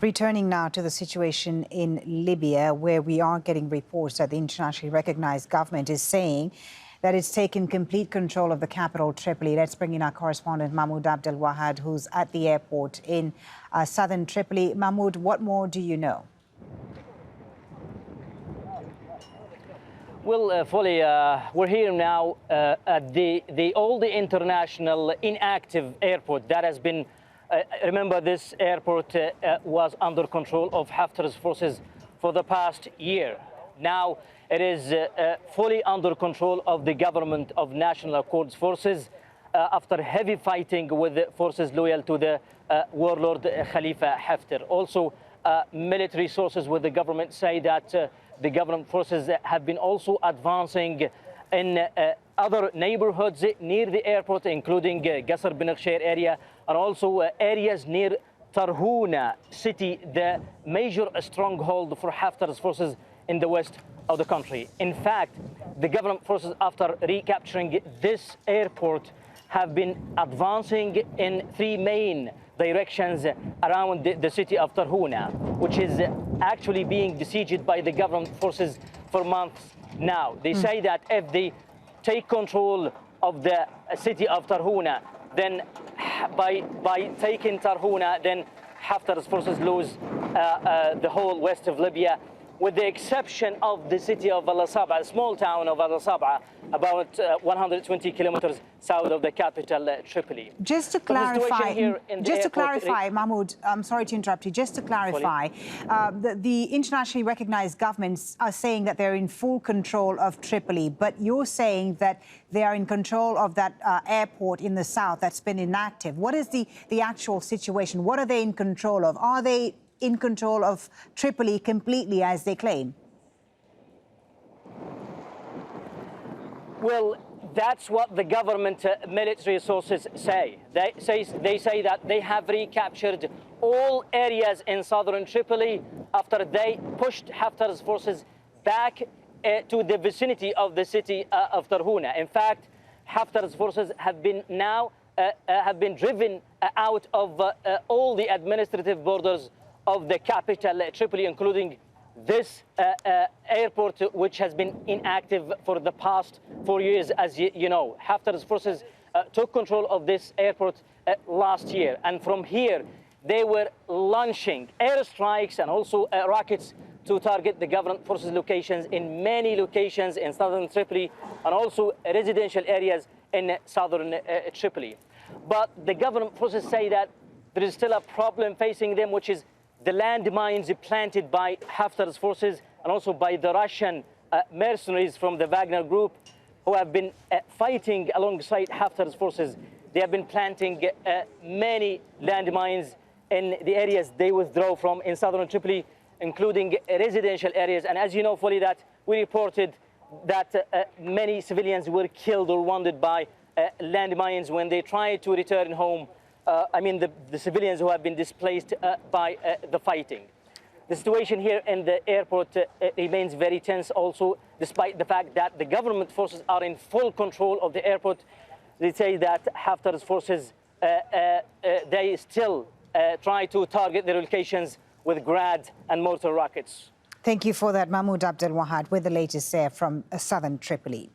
Returning now to the situation in Libya, where we are getting reports that the internationally recognized government is saying that it's taken complete control of the capital, Tripoli. Let's bring in our correspondent, Mahmoud Abdelwahed, who's at the airport in southern Tripoli. Mahmoud, what more do you know? Well, Folly, we're here now at the old international inactive airport that has been, remember this airport was under control of Haftar's forces for the past year. Now it is fully under control of the government of National Accords forces after heavy fighting with the forces loyal to the warlord Khalifa Haftar. Also, military sources with the government say that the government forces have been also advancing in other neighborhoods near the airport, including Qasr bin Khshair area, and also areas near Tarhuna city, the major stronghold for Haftar's forces in the west of the country. In fact, the government forces, after recapturing this airport, have been advancing in three main directions around the city of Tarhuna, which is actually being besieged by the government forces for months now. They say that if they take control of the city of Tarhuna, then by taking Tarhuna, then Haftar's forces lose the whole west of Libya, with the exception of the city of al-sarraj, a small town of al-sarraj, about 120 kilometers south of the capital, Tripoli. Just to clarify, Mahmoud, I'm sorry to interrupt you. Just to clarify, the internationally recognized governments are saying that they're in full control of Tripoli, but you're saying that they are in control of that airport in the south that's been inactive. What is the actual situation? What are they in control of? Are they in control of Tripoli completely, as they claim? Well, that's what the government military sources say. They say that they have recaptured all areas in southern Tripoli after they pushed Haftar's forces back to the vicinity of the city of Tarhuna. In fact, Haftar's forces have been driven out of all the administrative borders of the capital, Tripoli, including this airport, which has been inactive for the past 4 years. As you know, Haftar's forces took control of this airport last year, and from here they were launching airstrikes and also rockets to target the government forces locations in many locations in southern Tripoli and also residential areas in southern Tripoli. But the government forces say that there is still a problem facing them, which is the landmines planted by Haftar's forces and also by the Russian mercenaries from the Wagner group, who have been fighting alongside Haftar's forces. They have been planting many landmines in the areas they withdraw from in southern Tripoli, including residential areas. And as you know, fully, that we reported that many civilians were killed or wounded by landmines when they tried to return home. The civilians who have been displaced by the fighting. The situation here in the airport remains very tense also, despite the fact that the government forces are in full control of the airport. They say that Haftar's forces, they still try to target their locations with grad and mortar rockets. Thank you for that, Mahmoud Abdelwahed, with the latest there from southern Tripoli.